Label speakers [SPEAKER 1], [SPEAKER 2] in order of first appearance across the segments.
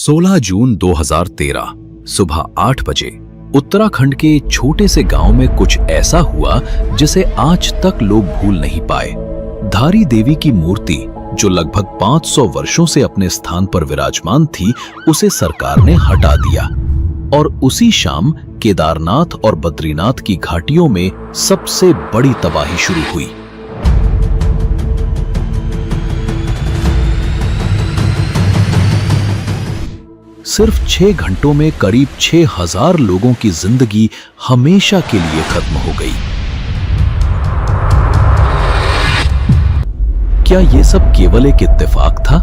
[SPEAKER 1] 16 जून 2013 सुबह 8 बजे उत्तराखंड के एक छोटे से गांव में कुछ ऐसा हुआ जिसे आज तक लोग भूल नहीं पाए। धारी देवी की मूर्ति जो लगभग 500 वर्षों से अपने स्थान पर विराजमान थी, उसे सरकार ने हटा दिया और उसी शाम केदारनाथ और बद्रीनाथ की घाटियों में सबसे बड़ी तबाही शुरू हुई। सिर्फ 6 घंटों में करीब 6000 लोगों की जिंदगी हमेशा के लिए खत्म हो गई। क्या यह सब केवल एक इत्तेफाक था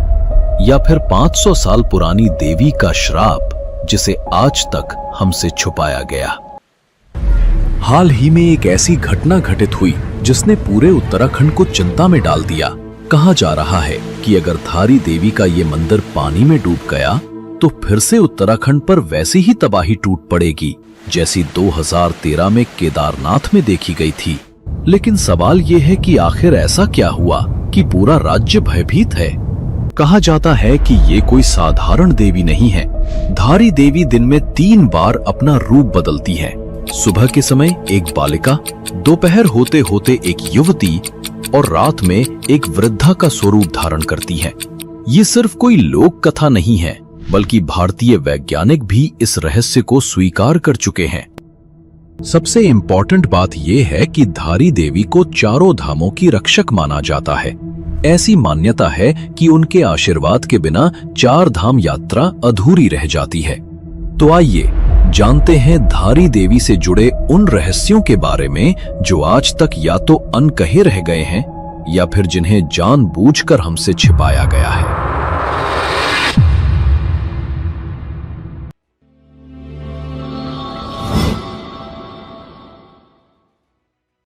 [SPEAKER 1] या फिर 500 साल पुरानी देवी का श्राप जिसे आज तक हमसे छुपाया गया? हाल ही में एक ऐसी घटना घटित हुई जिसने पूरे उत्तराखंड को चिंता में डाल दिया। कहा जा रहा है कि अगर धारी देवी का ये मंदिर पानी में डूब गया तो फिर से उत्तराखंड पर वैसी ही तबाही टूट पड़ेगी जैसी 2013 में केदारनाथ में देखी गई थी। लेकिन सवाल यह है कि आखिर ऐसा क्या हुआ कि पूरा राज्य भयभीत है। कहा जाता है कि ये कोई साधारण देवी नहीं है। धारी देवी दिन में 3 बार अपना रूप बदलती है। सुबह के समय एक बालिका, दोपहर होते होते एक युवती और रात में एक वृद्धा का स्वरूप धारण करती है। ये सिर्फ कोई लोक कथा नहीं है, बल्कि भारतीय वैज्ञानिक भी इस रहस्य को स्वीकार कर चुके हैं। सबसे इंपॉर्टेंट बात यह है कि धारी देवी को चारों धामों की रक्षक माना जाता है। ऐसी मान्यता है कि उनके आशीर्वाद के बिना 4 धाम यात्रा अधूरी रह जाती है। तो आइए जानते हैं धारी देवी से जुड़े उन रहस्यों के बारे में जो आज तक या तो अनकहे रह गए हैं या फिर जिन्हें जानबूझकर हमसे छिपाया गया है।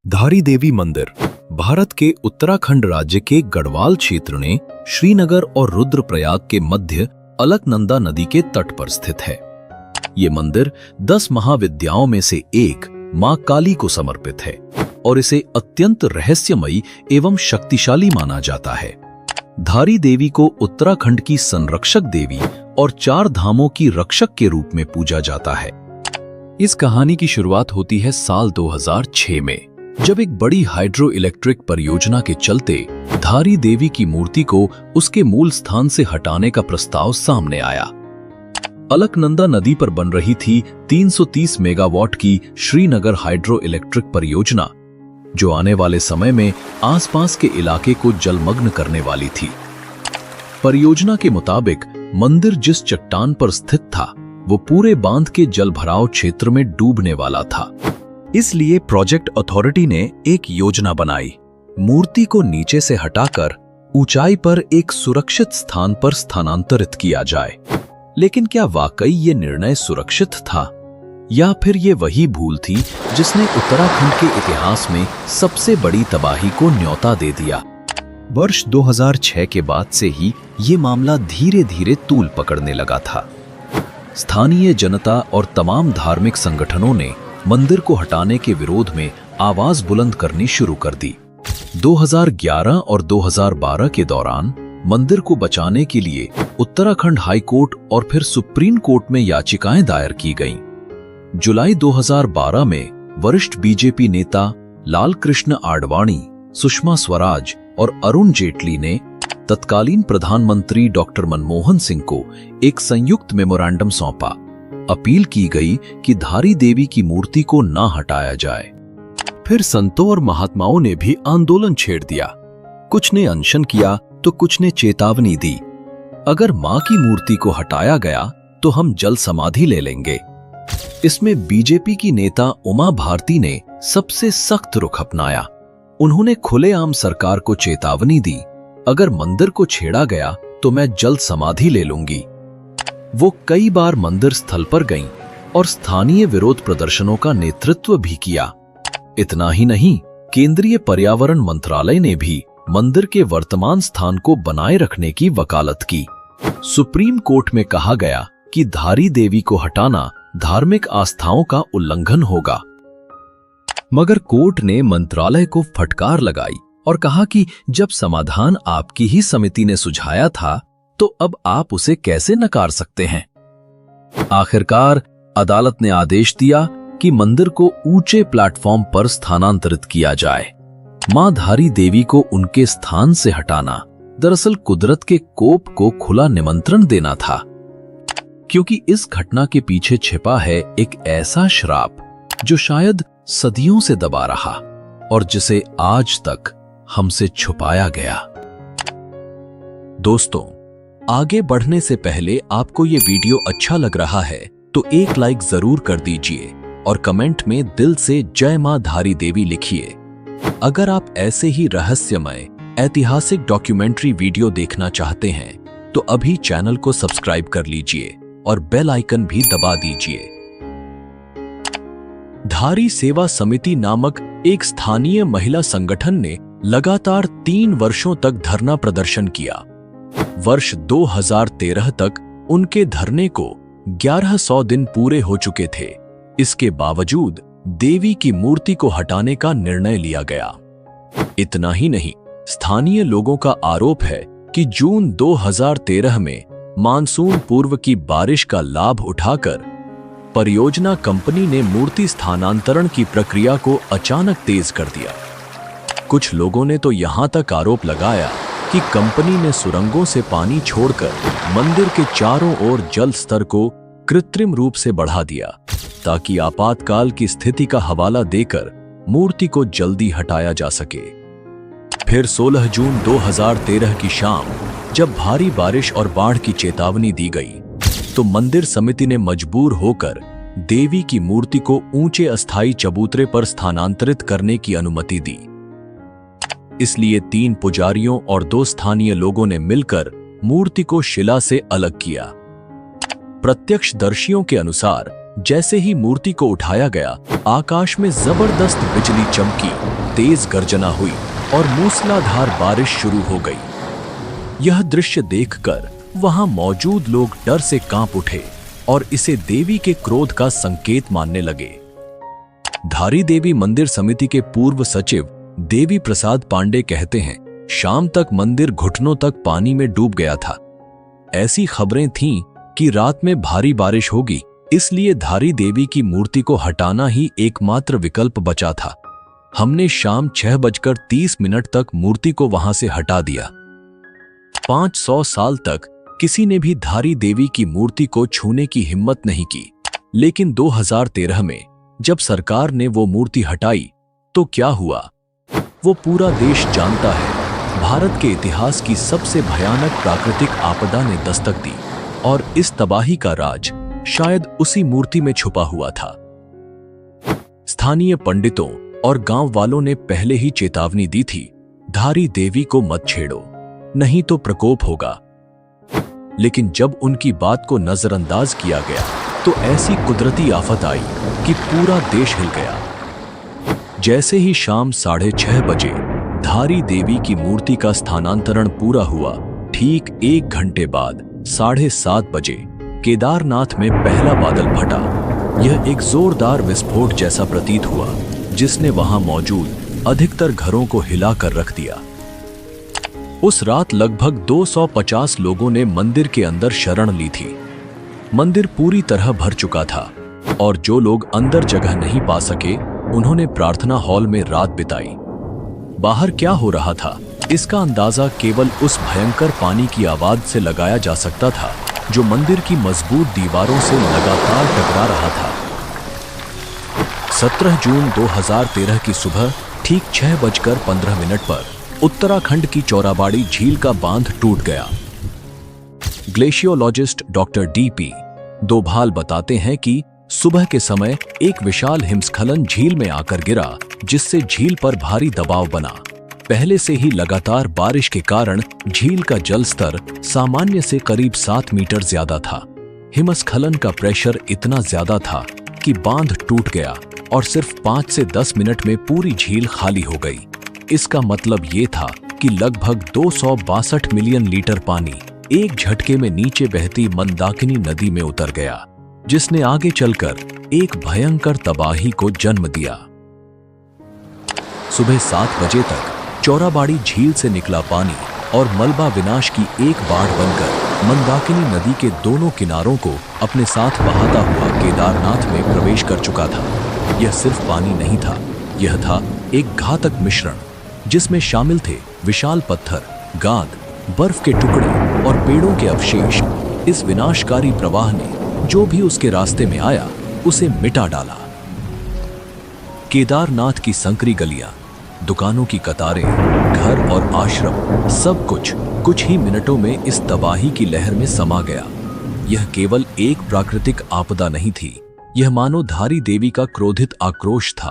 [SPEAKER 1] धारी देवी मंदिर भारत के उत्तराखंड राज्य के गढ़वाल क्षेत्र में श्रीनगर और रुद्रप्रयाग के मध्य अलकनंदा नदी के तट पर स्थित है। ये मंदिर 10 महाविद्याओं में से एक मां काली को समर्पित है और इसे अत्यंत रहस्यमयी एवं शक्तिशाली माना जाता है। धारी देवी को उत्तराखंड की संरक्षक देवी और 4 धामों की रक्षक के रूप में पूजा जाता है। इस कहानी की शुरुआत होती है साल 2006 में, जब एक बड़ी हाइड्रो इलेक्ट्रिक परियोजना के चलते धारी देवी की मूर्ति को उसके मूल स्थान से हटाने का प्रस्ताव सामने आया। अलकनंदा नदी पर बन रही थी 330 मेगावाट की श्रीनगर हाइड्रो इलेक्ट्रिक परियोजना, जो आने वाले समय में आसपास के इलाके को जलमग्न करने वाली थी। परियोजना के मुताबिक मंदिर जिस चट्टान पर स्थित था वो पूरे बांध के जलभराव क्षेत्र में डूबने वाला था। इसलिए प्रोजेक्ट अथॉरिटी ने एक योजना बनाई। मूर्ति को नीचे से हटाकर ऊंचाई पर एक सुरक्षित स्थान पर स्थानांतरित किया जाए। लेकिन क्या वाकई ये निर्णय सुरक्षित था या फिर ये वही भूल थी जिसने उत्तराखंड के इतिहास में सबसे बड़ी तबाही को न्योता दे दिया? वर्ष 2006 के बाद से ही ये मामला धीरे धीरे तूल पकड़ने लगा था। स्थानीय जनता और तमाम धार्मिक संगठनों ने मंदिर को हटाने के विरोध में आवाज बुलंद करनी शुरू कर दी। 2011 और 2012 के दौरान मंदिर को बचाने के लिए उत्तराखंड हाई कोर्ट और फिर सुप्रीम कोर्ट में याचिकाएं दायर की गईं। जुलाई 2012 में वरिष्ठ बीजेपी नेता लाल कृष्ण आडवाणी, सुषमा स्वराज और अरुण जेटली ने तत्कालीन प्रधानमंत्री डॉक्टर मनमोहन सिंह को एक संयुक्त मेमोरेंडम सौंपा। अपील की गई कि धारी देवी की मूर्ति को ना हटाया जाए। फिर संतों और महात्माओं ने भी आंदोलन छेड़ दिया। कुछ ने अनशन किया तो कुछ ने चेतावनी दी, अगर मां की मूर्ति को हटाया गया तो हम जल समाधि ले लेंगे। इसमें बीजेपी की नेता उमा भारती ने सबसे सख्त रुख अपनाया। उन्होंने खुलेआम सरकार को चेतावनी दी, अगर मंदिर को छेड़ा गया तो मैं जल समाधि ले लूंगी। वो कई बार मंदिर स्थल पर गईं और स्थानीय विरोध प्रदर्शनों का नेतृत्व भी किया। इतना ही नहीं, केंद्रीय पर्यावरण मंत्रालय ने भी मंदिर के वर्तमान स्थान को बनाए रखने की वकालत की। सुप्रीम कोर्ट में कहा गया कि धारी देवी को हटाना धार्मिक आस्थाओं का उल्लंघन होगा, मगर कोर्ट ने मंत्रालय को फटकार लगाई और कहा कि जब समाधान आपकी ही समिति ने सुझाया था तो अब आप उसे कैसे नकार सकते हैं? आखिरकार अदालत ने आदेश दिया कि मंदिर को ऊंचे प्लेटफॉर्म पर स्थानांतरित किया जाए। मां धारी देवी को उनके स्थान से हटाना दरअसल कुदरत के कोप को खुला निमंत्रण देना था, क्योंकि इस घटना के पीछे छिपा है एक ऐसा श्राप जो शायद सदियों से दबा रहा और जिसे आज तक हमसे छुपाया गया। दोस्तों, आगे बढ़ने से पहले आपको ये वीडियो अच्छा लग रहा है तो एक लाइक जरूर कर दीजिए और कमेंट में दिल से जय मां धारी देवी लिखिए। अगर आप ऐसे ही रहस्यमय ऐतिहासिक डॉक्यूमेंट्री वीडियो देखना चाहते हैं तो अभी चैनल को सब्सक्राइब कर लीजिए और बेल आइकन भी दबा दीजिए। धारी सेवा समिति नामक एक स्थानीय महिला संगठन ने लगातार 3 वर्षों तक धरना प्रदर्शन किया। वर्ष 2013 तक उनके धरने को 1100 दिन पूरे हो चुके थे। इसके बावजूद देवी की मूर्ति को हटाने का निर्णय लिया गया। इतना ही नहीं, स्थानीय लोगों का आरोप है कि जून 2013 में मानसून पूर्व की बारिश का लाभ उठाकर परियोजना कंपनी ने मूर्ति स्थानांतरण की प्रक्रिया को अचानक तेज कर दिया। कुछ लोगों ने तो यहां तक आरोप लगाया कि कंपनी ने सुरंगों से पानी छोड़कर मंदिर के चारों ओर जल स्तर को कृत्रिम रूप से बढ़ा दिया ताकि आपातकाल की स्थिति का हवाला देकर मूर्ति को जल्दी हटाया जा सके। फिर 16 जून 2013 की शाम जब भारी बारिश और बाढ़ की चेतावनी दी गई तो मंदिर समिति ने मजबूर होकर देवी की मूर्ति को ऊंचे अस्थायी चबूतरे पर स्थानांतरित करने की अनुमति दी। इसलिए 3 पुजारियों और 2 स्थानीय लोगों ने मिलकर मूर्ति को शिला से अलग किया। प्रत्यक्षदर्शियों के अनुसार जैसे ही मूर्ति को उठाया गया, आकाश में जबरदस्त बिजली चमकी, तेज गर्जना हुई और मूसलाधार बारिश शुरू हो गई। यह दृश्य देखकर वहां मौजूद लोग डर से कांप उठे और इसे देवी के क्रोध का संकेत मानने लगे। धारी देवी मंदिर समिति के पूर्व सचिव देवी प्रसाद पांडे कहते हैं, शाम तक मंदिर घुटनों तक पानी में डूब गया था। ऐसी खबरें थीं कि रात में भारी बारिश होगी, इसलिए धारी देवी की मूर्ति को हटाना ही एकमात्र विकल्प बचा था। हमने शाम 6:30 तक मूर्ति को वहां से हटा दिया। 500 साल तक किसी ने भी धारी देवी की मूर्ति को छूने की हिम्मत नहीं की, लेकिन 2013 में जब सरकार ने वो मूर्ति हटाई तो क्या हुआ वो पूरा देश जानता है। भारत के इतिहास की सबसे भयानक प्राकृतिक आपदा ने दस्तक दी और इस तबाही का राज शायद उसी मूर्ति में छुपा हुआ था। स्थानीय पंडितों और गांव वालों ने पहले ही चेतावनी दी थी, धारी देवी को मत छेड़ो, नहीं तो प्रकोप होगा। लेकिन जब उनकी बात को नजरअंदाज किया गया तो ऐसी कुदरती आफत आई कि पूरा देश हिल गया। जैसे ही शाम 6:30 बजे धारी देवी की मूर्ति का स्थानांतरण पूरा हुआ, ठीक 1 घंटे बाद 7:30 बजे केदारनाथ में पहला बादल फटा। यह एक जोरदार विस्फोट जैसा प्रतीत हुआ जिसने वहां मौजूद अधिकतर घरों को हिलाकर रख दिया। उस रात लगभग 250 लोगों ने मंदिर के अंदर शरण ली थी। मंदिर पूरी तरह भर चुका था और जो लोग अंदर जगह नहीं पा सके उन्होंने प्रार्थना हॉल में रात बिताई। बाहर क्या हो रहा था इसका अंदाजा केवल उस भयंकर पानी की आवाज से लगाया जा सकता था जो मंदिर की मजबूत दीवारों से लगातार टकरा रहा था। 17 जून 2013 की सुबह ठीक 6:15 पर उत्तराखंड की चौराबाड़ी झील का बांध टूट गया। ग्लेशियोलॉजिस्ट डॉक्टर डीपी दोभाल बताते हैं कि सुबह के समय एक विशाल हिमस्खलन झील में आकर गिरा, जिससे झील पर भारी दबाव बना। पहले से ही लगातार बारिश के कारण झील का जल स्तर सामान्य से करीब 7 मीटर ज्यादा था। हिमस्खलन का प्रेशर इतना ज्यादा था कि बांध टूट गया और सिर्फ 5 से 10 मिनट में पूरी झील खाली हो गई। इसका मतलब ये था कि लगभग 262 मिलियन लीटर पानी एक झटके में नीचे बहती मंदाकिनी नदी में उतर गया, जिसने आगे चलकर एक भयंकर तबाही को जन्म दिया। सुबह 7 बजे तक चौराबाड़ी झील से निकला पानी और मलबा विनाश की एक बाढ़ बनकर मंदाकिनी नदी के दोनों किनारों को अपने साथ बहाता हुआ केदारनाथ में प्रवेश कर चुका था। यह सिर्फ पानी नहीं था, यह था एक घातक मिश्रण जिसमें शामिल थे विशाल पत्थर, गाद, बर्फ के टुकड़े और पेड़ों के अवशेष। इस विनाशकारी प्रवाह ने जो भी उसके रास्ते में आया उसे मिटा डाला। केदारनाथ की संकरी गलियां, दुकानों की कतारें, घर और आश्रम, सब कुछ ही मिनटों में इस तबाही की लहर में समा गया। यह केवल एक प्राकृतिक आपदा नहीं थी, यह मानो धारी देवी का क्रोधित आक्रोश था।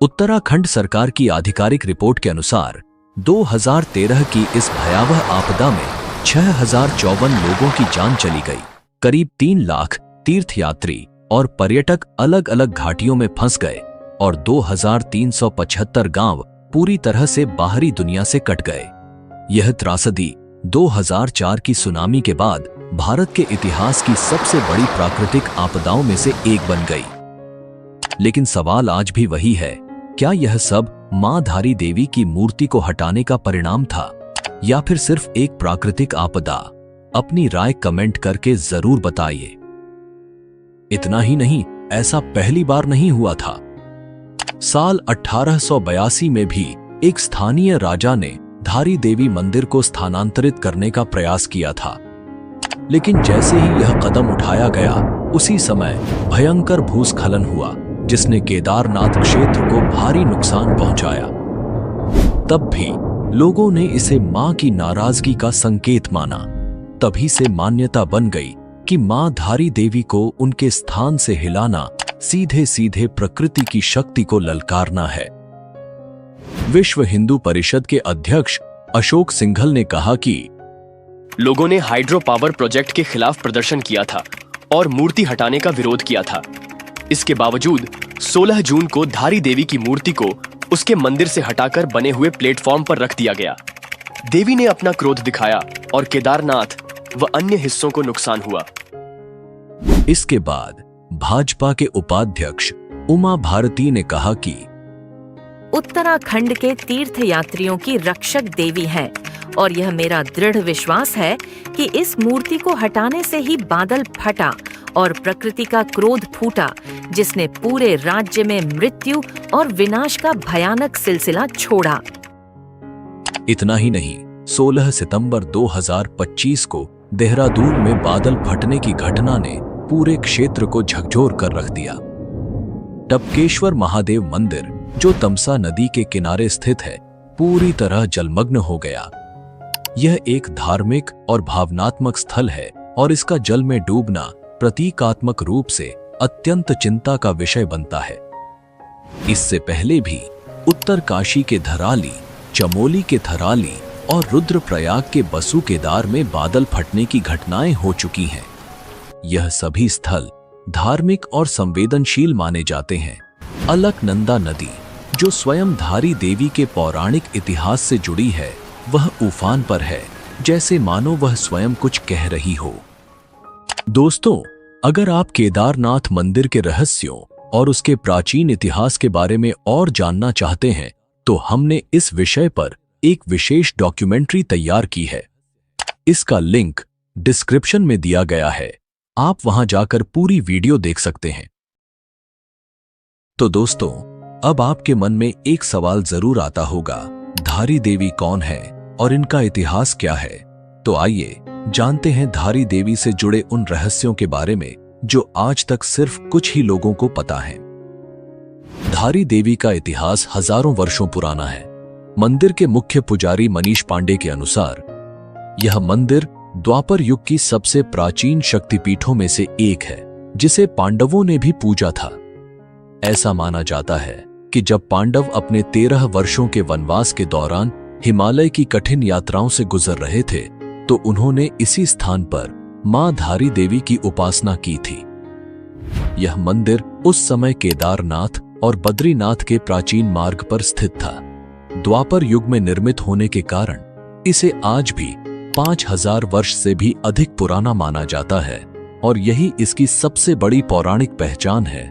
[SPEAKER 1] उत्तराखंड सरकार की आधिकारिक रिपोर्ट के अनुसार 2013 की इस भयावह आपदा में 6054 लोगों की जान चली गई। करीब 3 लाख तीर्थयात्री और पर्यटक अलग अलग घाटियों में फंस गए और 2375 गांव पूरी तरह से बाहरी दुनिया से कट गए। यह त्रासदी 2004 की सुनामी के बाद भारत के इतिहास की सबसे बड़ी प्राकृतिक आपदाओं में से एक बन गई। लेकिन सवाल आज भी वही है, क्या यह सब मां धारी देवी की मूर्ति को हटाने का परिणाम था या फिर सिर्फ एक प्राकृतिक आपदा? अपनी राय कमेंट करके जरूर बताइए। इतना ही नहीं, ऐसा पहली बार नहीं हुआ था। साल 1882 में भी एक स्थानीय राजा ने धारी देवी मंदिर को स्थानांतरित करने का प्रयास किया था, लेकिन जैसे ही यह कदम उठाया गया उसी समय भयंकर भूस्खलन हुआ जिसने केदारनाथ क्षेत्र को भारी नुकसान पहुंचाया। तब भी लोगों ने इसे मां की नाराजगी का संकेत माना। तभी से मान्यता बन गई कि मां धारी देवी को उनके स्थान से हिलाना सीधे सीधे प्रकृति की शक्ति को ललकारना है। विश्व हिंदू परिषद के अध्यक्ष अशोक सिंघल ने कहा कि
[SPEAKER 2] लोगों ने हाइड्रो पावर प्रोजेक्ट के खिलाफ प्रदर्शन किया था और मूर्ति हटाने का विरोध किया था। इसके बावजूद 16 जून को धारी देवी की मूर्ति को उसके मंदिर से हटाकर बने हुए प्लेटफॉर्म पर रख दिया गया। देवी ने अपना क्रोध दिखाया और केदारनाथ व अन्य हिस्सों को नुकसान हुआ।
[SPEAKER 1] इसके बाद भाजपा के उपाध्यक्ष उमा भारती ने कहा कि
[SPEAKER 3] उत्तराखंड के तीर्थयात्रियों की रक्षक देवी है और यह मेरा दृढ़ विश्वास है कि इस मूर्ति को हटाने से ही बादल फटा और प्रकृति का क्रोध फूटा, जिसने पूरे राज्य में मृत्यु और विनाश का भयानक सिलसिला छोड़ा।
[SPEAKER 1] इतना ही नहीं, 16 सितंबर 2025 को देहरादून में बादल फटने की घटना ने पूरे क्षेत्र को झकझोर कर रख दिया। टपकेश्वर महादेव मंदिर, जो तमसा नदी के किनारे स्थित है, पूरी तरह जलमग्न हो गया। यह एक धार्मिक और भावनात्मक स्थल है और इसका जल में डूबना प्रतीकात्मक रूप से अत्यंत चिंता का विषय बनता है। इससे पहले भी उत्तरकाशी के धराली, चमोली के थराली और रुद्रप्रयाग के बसु केदार में बादल फटने की घटनाएं हो चुकी हैं। यह सभी स्थल धार्मिक और संवेदनशील माने जाते हैं। अलकनंदा नदी, जो स्वयं धारी देवी के पौराणिक इतिहास से जुड़ी है, वह उफान पर है, जैसे मानो वह स्वयं कुछ कह रही हो। दोस्तों, अगर आप केदारनाथ मंदिर के रहस्यों और उसके प्राचीन इतिहास के बारे में और जानना चाहते हैं, तो हमने इस विषय पर एक विशेष डॉक्यूमेंट्री तैयार की है। इसका लिंक डिस्क्रिप्शन में दिया गया है, आप वहां जाकर पूरी वीडियो देख सकते हैं। तो दोस्तों, अब आपके मन में एक सवाल जरूर आता होगा, धारी देवी कौन है और इनका इतिहास क्या है? तो आइए जानते हैं धारी देवी से जुड़े उन रहस्यों के बारे में जो आज तक सिर्फ कुछ ही लोगों को पता है। धारी देवी का इतिहास हजारों वर्षों पुराना है। मंदिर के मुख्य पुजारी मनीष पांडे के अनुसार यह मंदिर द्वापर युग की सबसे प्राचीन शक्तिपीठों में से एक है, जिसे पांडवों ने भी पूजा था। ऐसा माना जाता है कि जब पांडव अपने 13 वर्षों के वनवास के दौरान हिमालय की कठिन यात्राओं से गुजर रहे थे, तो उन्होंने इसी स्थान पर मां धारी देवी की उपासना की थी। यह मंदिर उस समय केदारनाथ और बद्रीनाथ के प्राचीन मार्ग पर स्थित था। द्वापर युग में निर्मित होने के कारण इसे आज भी 5000 वर्ष से भी अधिक पुराना माना जाता है और यही इसकी सबसे बड़ी पौराणिक पहचान है।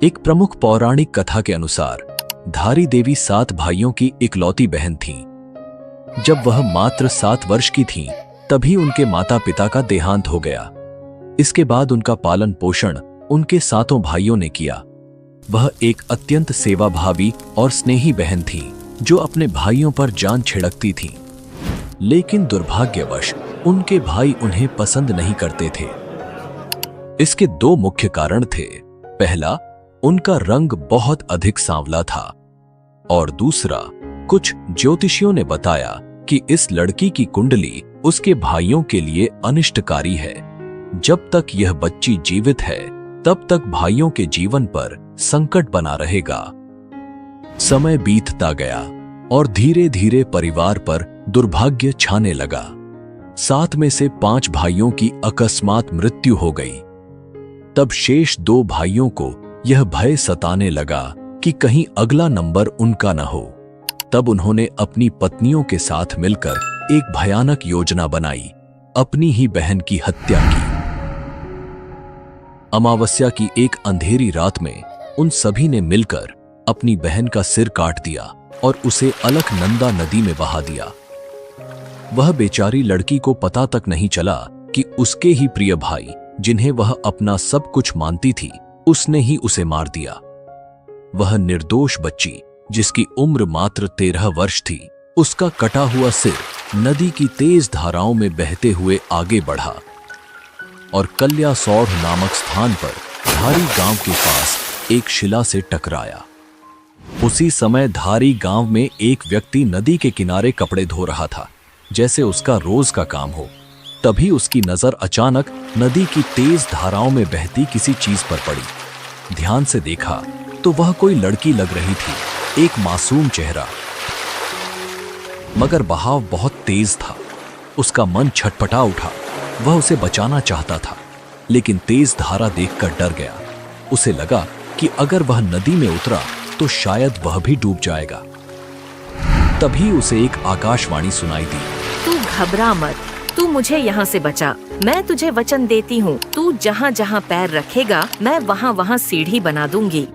[SPEAKER 1] एक प्रमुख पौराणिक कथा के अनुसार धारी देवी 7 भाइयों की इकलौती बहन थीं। जब वह मात्र 7 वर्ष की थीं, तभी उनके माता पिता का देहांत हो गया। इसके बाद उनका पालन पोषण उनके सातों भाइयों ने किया। वह एक अत्यंत सेवाभावी और स्नेही बहन थी जो अपने भाइयों पर जान छिड़कती थी। लेकिन दुर्भाग्यवश उनके भाई उन्हें पसंद नहीं करते थे। इसके दो मुख्य कारण थे। पहला, उनका रंग बहुत अधिक सांवला था और दूसरा, कुछ ज्योतिषियों ने बताया कि इस लड़की की कुंडली उसके भाइयों के लिए अनिष्टकारी है। जब तक यह बच्ची जीवित है तब तक भाइयों के जीवन पर संकट बना रहेगा। समय बीतता गया और धीरे धीरे परिवार पर दुर्भाग्य छाने लगा। 7 में से 5 भाइयों की अकस्मात मृत्यु हो गई। तब शेष 2 भाइयों को यह भय सताने लगा कि कहीं अगला नंबर उनका न हो। तब उन्होंने अपनी पत्नियों के साथ मिलकर एक भयानक योजना बनाई, अपनी ही बहन की हत्या की। अमावस्या की एक अंधेरी रात में उन सभी ने मिलकर अपनी बहन का सिर काट दिया और उसे अलकनंदा नदी में बहा दिया। वह बेचारी लड़की को पता तक नहीं चला कि उसके ही प्रिय भाई, जिन्हें वह अपना सब कुछ मानती थी, उसने ही उसे मार दिया। वह निर्दोष बच्ची, जिसकी उम्र मात्र 13 वर्ष थी, उसका कटा हुआ सिर नदी की तेज धाराओं में बहते हुए आगे बढ़ा और कल्यासौड़ नामक स्थान पर धारी गांव के पास एक शिला से टकराया। उसी समय धारी गांव में एक व्यक्ति नदी के किनारे कपड़े धो रहा था, जैसे उसका रोज का काम हो। तभी उसकी नजर अचानक नदी की तेज धाराओं में बहती किसी चीज पर पड़ी। ध्यान से देखा तो वह कोई लड़की लग रही थी, एक मासूम चेहरा। मगर बहाव बहुत तेज था। उसका मन छटपटा उठा। वह उसे बचाना चाहता था, लेकिन तेज धारा देखकर डर गया। उसे लगा कि अगर वह नदी में उतरा तो शायद वह भी डूब जाएगा। तभी उसे एक आकाशवाणी सुनाई दी।
[SPEAKER 3] तू घबरा मत, तू मुझे यहाँ से बचा। मैं तुझे वचन देती हूँ, तू जहाँ जहाँ पैर रखेगा मैं वहाँ वहाँ सीढ़ी बना दूंगी।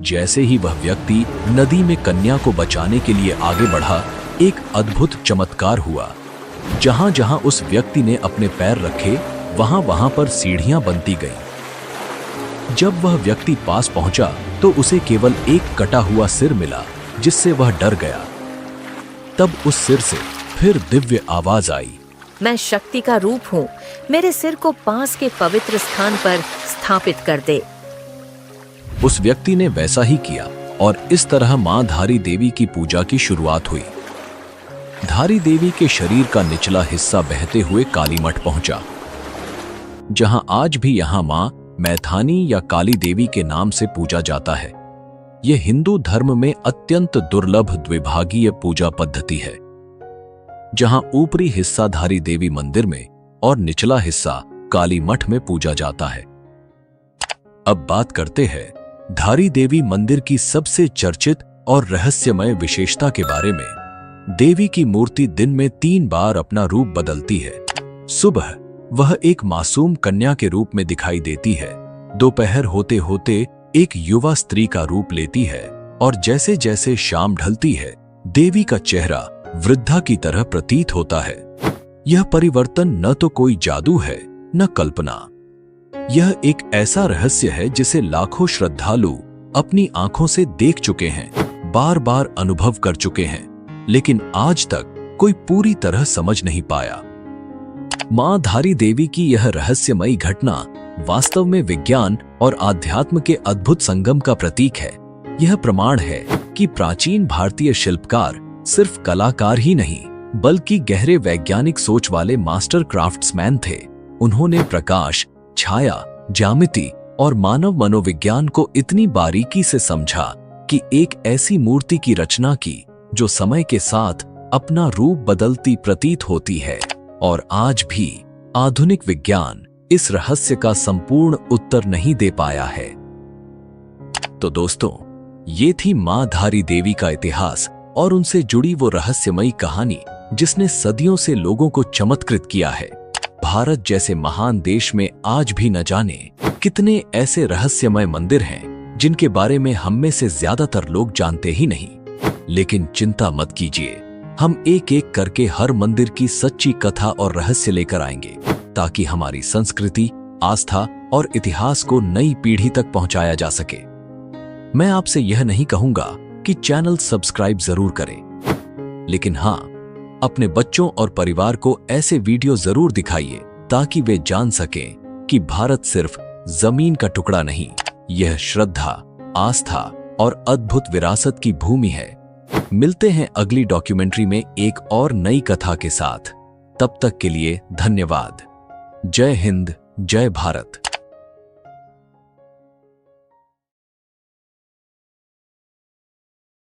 [SPEAKER 1] जैसे ही वह व्यक्ति नदी में कन्या को बचाने के लिए आगे बढ़ा, एक अद्भुत चमत्कार हुआ। जहां जहां उस व्यक्ति ने अपने पैर रखे, वहां वहां पर सीढ़ियां बनती गईं। जब वह व्यक्ति पास पहुंचा तो उसे केवल एक कटा हुआ सिर मिला, जिससे वह डर गया। तब उस सिर से फिर दिव्य आवाज आई,
[SPEAKER 3] मैं शक्ति का रूप हूँ, मेरे सिर को पास के पवित्र स्थान पर स्थापित कर दे।
[SPEAKER 1] उस व्यक्ति ने वैसा ही किया और इस तरह मां धारी देवी की पूजा की शुरुआत हुई। धारी देवी के शरीर का निचला हिस्सा बहते हुए कालीमठ पहुंचा, जहां आज भी यहां मां मैथानी या काली देवी के नाम से पूजा जाता है। यह हिंदू धर्म में अत्यंत दुर्लभ द्विभागीय पूजा पद्धति है, जहां ऊपरी हिस्सा धारी देवी मंदिर में और निचला हिस्सा काली मठ में पूजा जाता है। अब बात करते हैं धारी देवी मंदिर की सबसे चर्चित और रहस्यमय विशेषता के बारे में। देवी की मूर्ति दिन में 3 बार अपना रूप बदलती है। सुबह वह एक मासूम कन्या के रूप में दिखाई देती है, दोपहर होते होते एक युवा स्त्री का रूप लेती है और जैसे जैसे शाम ढलती है देवी का चेहरा वृद्धा की तरह प्रतीत होता है। यह परिवर्तन न तो कोई जादू है न कल्पना। यह एक ऐसा रहस्य है जिसे लाखों श्रद्धालु अपनी आंखों से देख चुके हैं, बार बार अनुभव कर चुके हैं, लेकिन आज तक कोई पूरी तरह समझ नहीं पाया। मां धारी देवी की यह रहस्यमयी घटना वास्तव में विज्ञान और आध्यात्म के अद्भुत संगम का प्रतीक है। यह प्रमाण है कि प्राचीन भारतीय शिल्पकार सिर्फ कलाकार ही नहीं, बल्कि गहरे वैज्ञानिक सोच वाले मास्टर क्राफ्ट्समैन थे। उन्होंने प्रकाश, छाया, ज्यामिति और मानव मनोविज्ञान को इतनी बारीकी से समझा कि एक ऐसी मूर्ति की रचना की जो समय के साथ अपना रूप बदलती प्रतीत होती है। और आज भी आधुनिक विज्ञान इस रहस्य का संपूर्ण उत्तर नहीं दे पाया है। तो दोस्तों, ये थी मां धारी देवी का इतिहास और उनसे जुड़ी वो रहस्यमयी कहानी जिसने सदियों से लोगों को चमत्कृत किया है। भारत जैसे महान देश में आज भी न जाने कितने ऐसे रहस्यमय मंदिर हैं जिनके बारे में हम में से ज्यादातर लोग जानते ही नहीं। लेकिन चिंता मत कीजिए, हम एक एक करके हर मंदिर की सच्ची कथा और रहस्य लेकर आएंगे, ताकि हमारी संस्कृति, आस्था और इतिहास को नई पीढ़ी तक पहुंचाया जा सके। मैं आपसे यह नहीं कहूंगा कि चैनल सब्सक्राइब जरूर करें, लेकिन हां, अपने बच्चों और परिवार को ऐसे वीडियो जरूर दिखाइए ताकि वे जान सकें कि भारत सिर्फ जमीन का टुकड़ा नहीं, यह श्रद्धा, आस्था और अद्भुत विरासत की भूमि है। मिलते हैं अगली डॉक्यूमेंट्री में एक और नई कथा के साथ। तब तक के लिए धन्यवाद। जय हिंद, जय भारत।